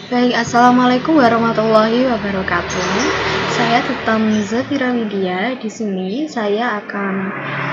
Baik, Assalamualaikum warahmatullahi wabarakatuh. Saya Tutam Zafira Widya. Di sini saya akan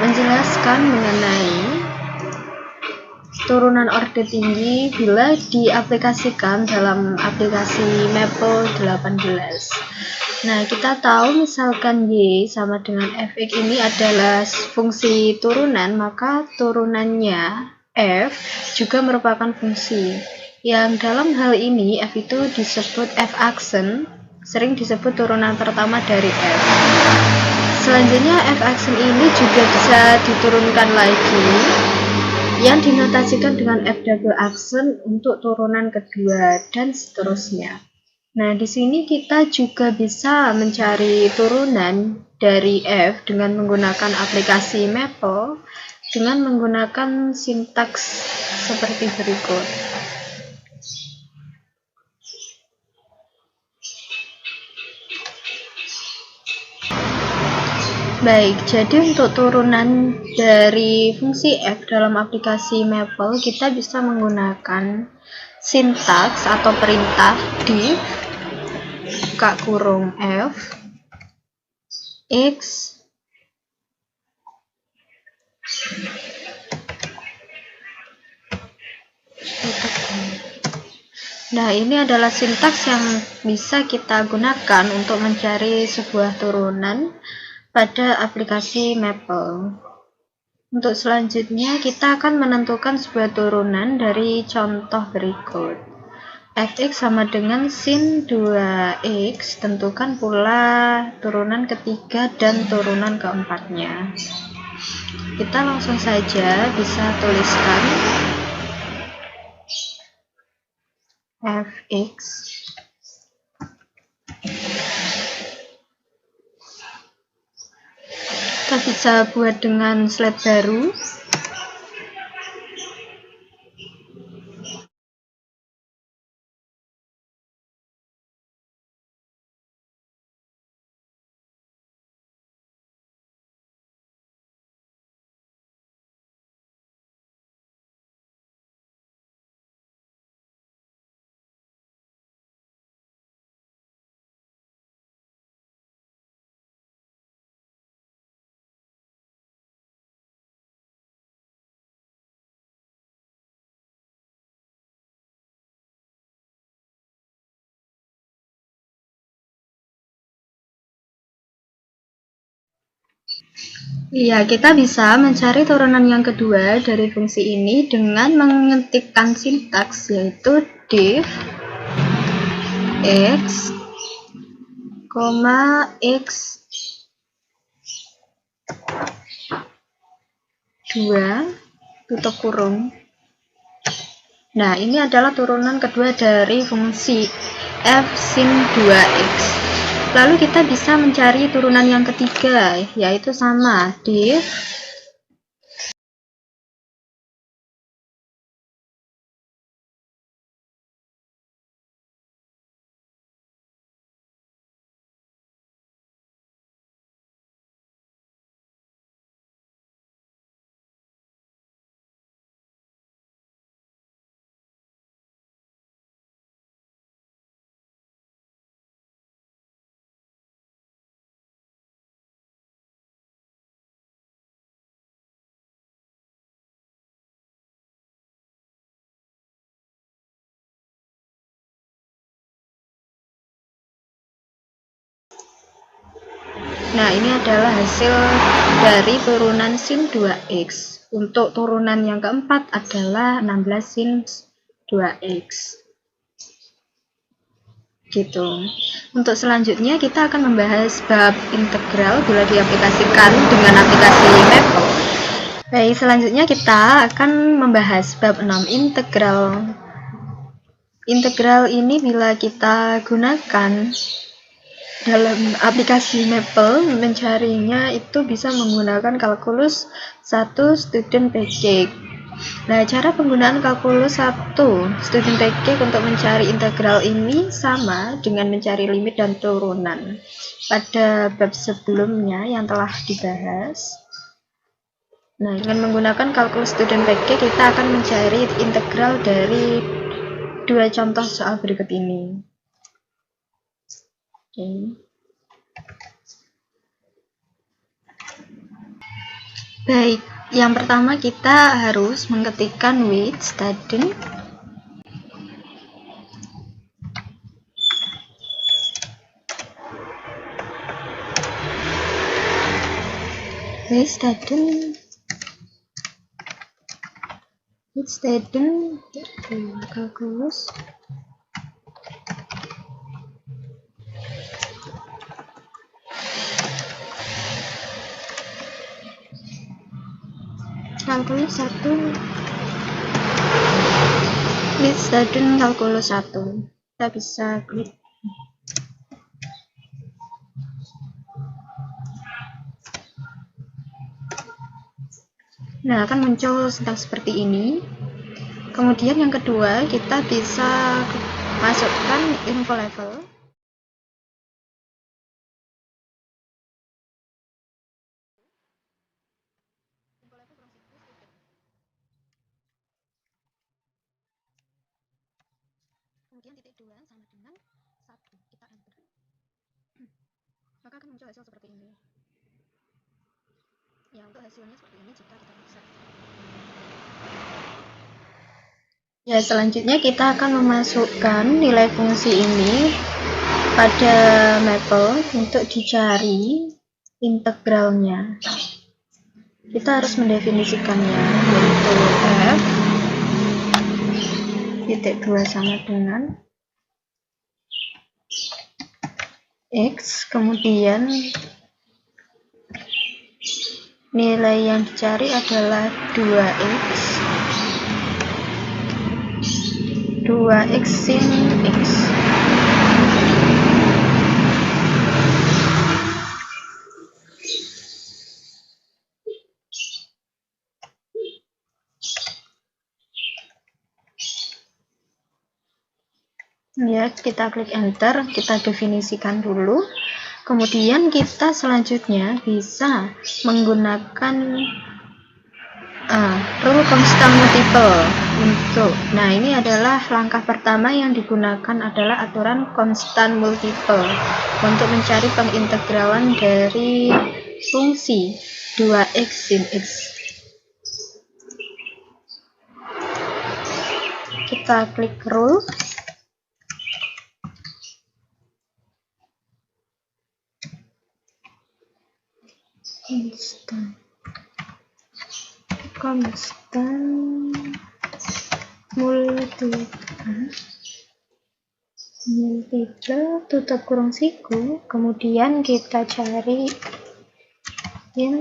menjelaskan mengenai turunan orde tinggi bila diaplikasikan dalam aplikasi Maple 18. Nah, kita tahu misalkan Y sama dengan Fx ini adalah fungsi turunan, maka turunannya F juga merupakan fungsi. Yang dalam hal ini F itu disebut F aksen, sering disebut turunan pertama dari F. Selanjutnya F aksen ini juga bisa diturunkan lagi yang dinotasikan dengan F double aksen untuk turunan kedua dan seterusnya. Nah, di sini kita juga bisa mencari turunan dari F dengan menggunakan aplikasi Maple dengan menggunakan sintaks seperti berikut. Baik, jadi untuk turunan dari fungsi F dalam aplikasi Maple, kita bisa menggunakan sintaks atau perintah div (F x Nah, ini adalah sintaks yang bisa kita gunakan untuk mencari sebuah turunan pada aplikasi Maple. Untuk selanjutnya, kita akan menentukan sebuah turunan dari contoh berikut. Fx sama dengan sin 2x, tentukan pula turunan ketiga dan turunan keempatnya. Kita langsung saja bisa tuliskan Fx kita bisa buat dengan slide baru. Iya, kita bisa mencari turunan yang kedua dari fungsi ini dengan mengetikkan sintaks, yaitu div x, x 2 tutup kurung. Nah, ini adalah turunan kedua dari fungsi f sin 2x. Lalu kita bisa mencari turunan yang ketiga, yaitu sama div Nah, ini adalah hasil dari turunan sin 2x. Untuk turunan yang keempat adalah 16 sin 2x. Gitu. Untuk selanjutnya kita akan membahas bab integral bila diaplikasikan dengan aplikasi Maple. Baik, selanjutnya kita akan membahas bab 6 integral. Integral ini bila kita gunakan dalam aplikasi Maple, mencarinya itu bisa menggunakan kalkulus 1 student package. Nah, cara penggunaan kalkulus 1 student package untuk mencari integral ini sama dengan mencari limit dan turunan pada bab sebelumnya yang telah dibahas. Nah, dengan menggunakan kalkulus student package kita akan mencari integral dari dua contoh soal berikut ini. Oke. Baik, yang pertama kita harus mengetikkan with student kalkulus kalkulus 1. Kita bisa klik. Nah, akan muncul sintaks seperti ini. Kemudian yang kedua, kita bisa masukkan info level. Kemudian titik 2 sama dengan 1. Kita enter. Maka akan muncul hasil seperti ini. Ya, untuk hasilnya seperti ini jika kita bisa. Ya, selanjutnya kita akan memasukkan nilai fungsi ini pada Maple untuk dicari integralnya. Kita harus mendefinisikannya, yaitu f titik 2 sama dengan x, kemudian nilai yang dicari adalah 2x sin x. Ya, kita klik enter, kita definisikan dulu. Kemudian kita selanjutnya bisa menggunakan rule constant multiple untuk. Nah, ini adalah langkah pertama yang digunakan adalah aturan constant multiple untuk mencari pengintegralan dari fungsi 2x sin x. Kita klik rule. Constant multiple tutup kurung siku, kemudian kita cari yang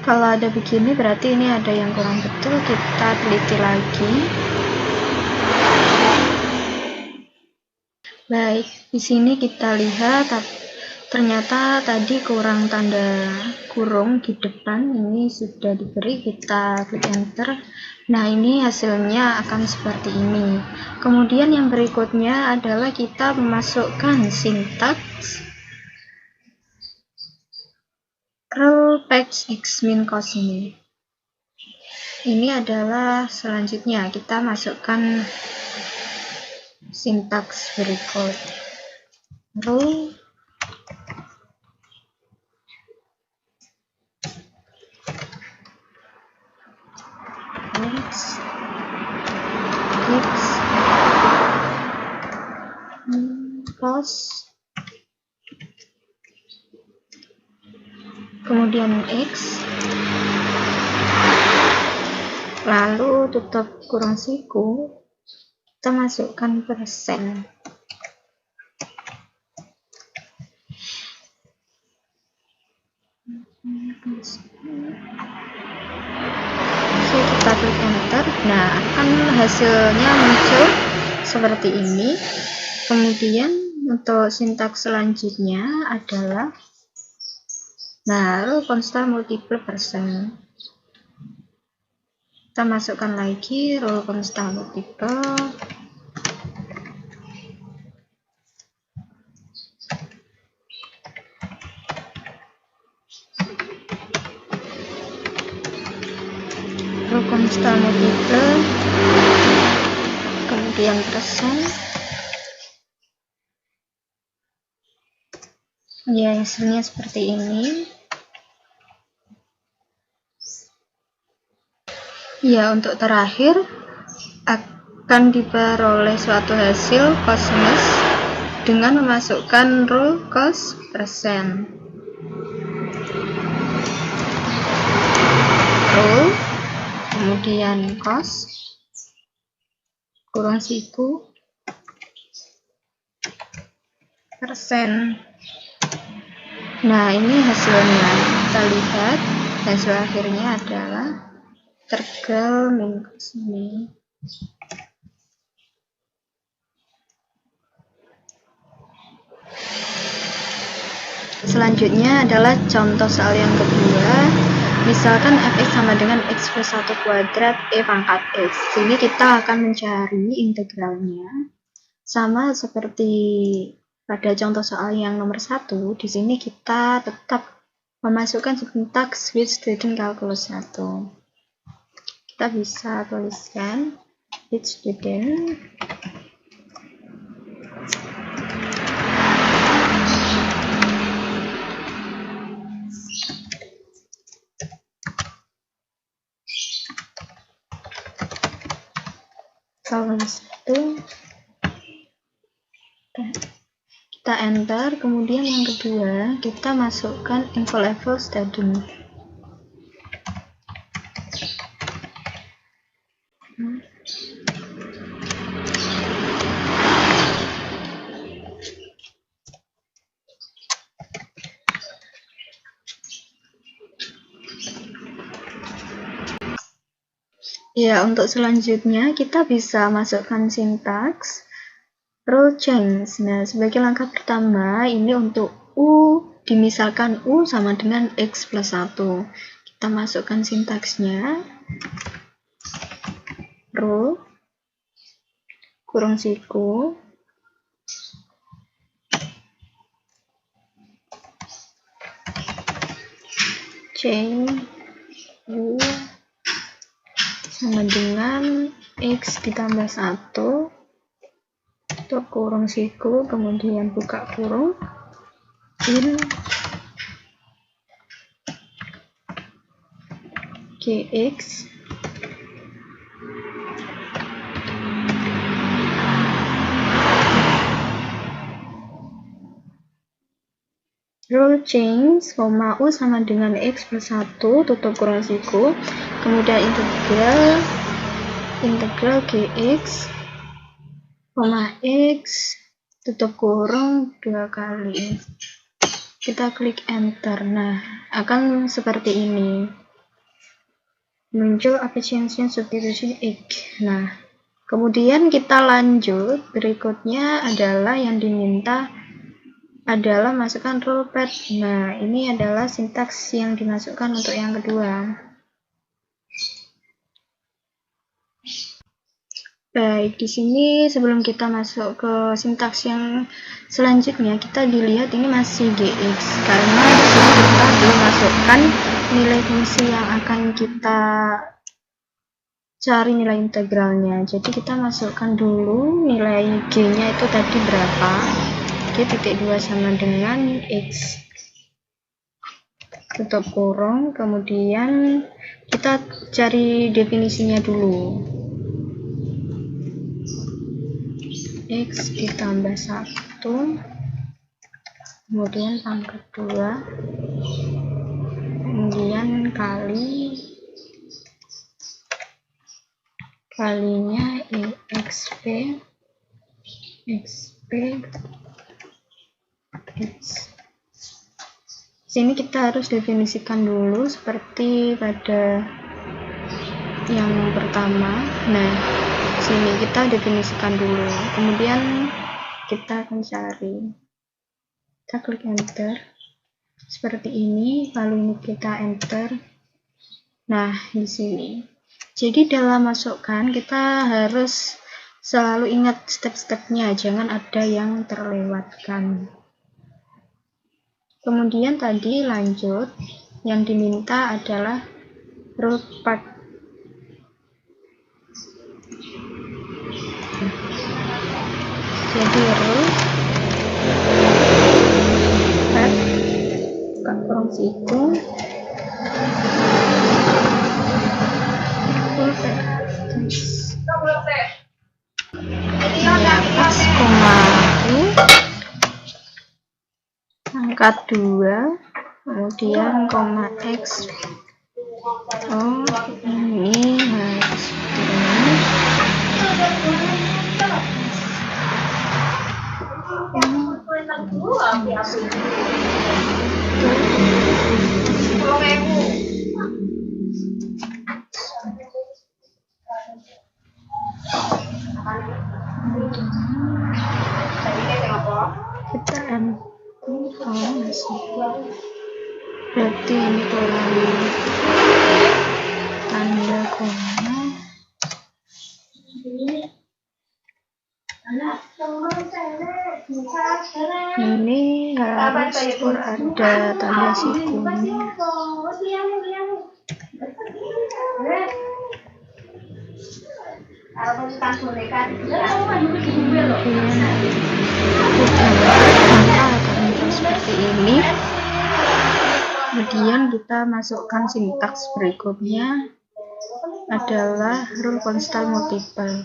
kalau ada begini berarti ini ada yang kurang betul, kita teliti lagi. Baik, di sini kita lihat ternyata tadi kurang tanda kurung di depan, ini sudah diberi, kita klik enter. Nah, ini hasilnya akan seperti ini. Kemudian yang berikutnya adalah kita memasukkan sintaks rule patch x min cos ini. Ini adalah selanjutnya kita masukkan sintaks berikut. Rule x cos, kemudian x, lalu tutup kurung siku, kita masukkan persen. Oke, kita klik enter. Nah, akan hasilnya muncul seperti ini. Kemudian untuk sintaks selanjutnya adalah Nah, row constant multiple persen. Kita masukkan lagi row constant multiple. Row constant multiple. Kemudian persen. Ya, hasilnya seperti ini. Ya, untuk terakhir akan diperoleh suatu hasil cost minus dengan memasukkan row cost persen. Row, kemudian cost, kurang siku, persen. Nah, ini hasilnya. Kita lihat hasil akhirnya adalah integral min cos ini. Selanjutnya adalah contoh soal yang kedua. Misalkan fx sama dengan x plus 1 kuadrat e pangkat x. Sini kita akan mencari integralnya. Sama seperti pada contoh soal yang nomor 1, di sini kita tetap memasukkan sintaks with student calculus 1. Kita bisa tuliskan with student calculus 1. Kita enter, kemudian yang kedua kita masukkan info level student. Ya, untuk selanjutnya kita bisa masukkan sintaks row change. Nah, sebagai langkah pertama ini untuk U, dimisalkan U sama dengan X plus 1. Kita masukkan sintaksnya. Row, kurung siku, change U sama dengan X ditambah 1, tutup kurung siku, kemudian buka kurung, in Gx row change, U sama dengan X plus 1, tutup kurung siku, kemudian integral Gx, X, tutup kurung 2 kali. Kita klik enter. Nah, akan seperti ini. Muncul efficiency substitution X. Nah, kemudian kita lanjut. Berikutnya adalah yang diminta adalah masukkan rule pad. Nah, ini adalah sintaks yang dimasukkan untuk yang kedua. Baik, di sini sebelum kita masuk ke sintaks yang selanjutnya, kita dilihat ini masih Gx karena di sini kita belum masukkan nilai fungsi yang akan kita cari nilai integralnya. Jadi kita masukkan dulu nilai G-nya itu tadi berapa. G.2 sama dengan X. Tutup kurung, kemudian kita cari definisinya dulu. X ditambah 1, kemudian pangkat 2, kemudian kalinya exp x. Sini kita harus definisikan dulu seperti pada yang pertama. Nah, sini kita definisikan dulu, kemudian kita akan cari. Kita klik enter. seperti ini, lalu ini kita enter. Nah, di sini. Jadi dalam masukkan kita harus selalu ingat step-stepnya, jangan ada yang terlewatkan. Kemudian tadi lanjut, yang diminta adalah rule part. Jadi rule part kurang situ X, angka 2, kemudian koma X. Oh, ini harus ini. Kita masih berarti ini kurang tanda koma. Ini harus ada tanda sikunya. Seperti ini. Kemudian kita masukkan sintaks berikutnya adalah rule constant multiple.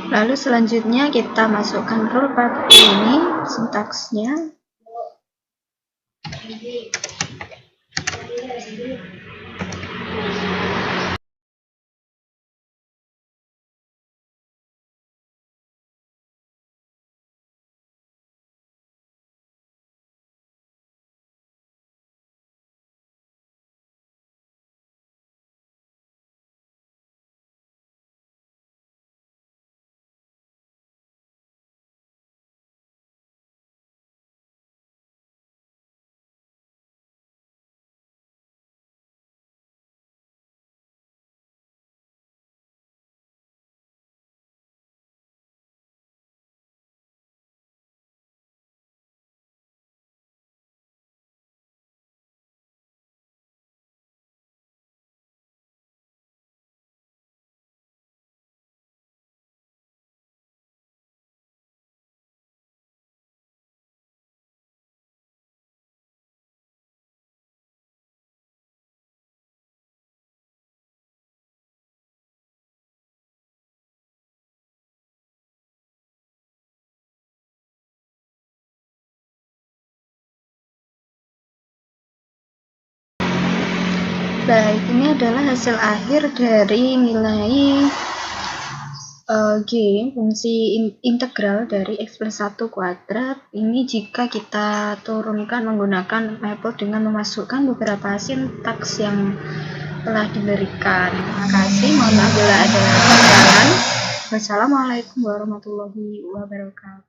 Lalu selanjutnya kita masukkan rule part ini, sintaksnya. Baik, ini adalah hasil akhir dari nilai G, fungsi integral dari X plus 1 kuadrat. Ini jika kita turunkan menggunakan maple dengan memasukkan beberapa sintaks yang telah diberikan. Terima kasih, mohon maaf bila ada kesalahan. Wassalamualaikum warahmatullahi wabarakatuh.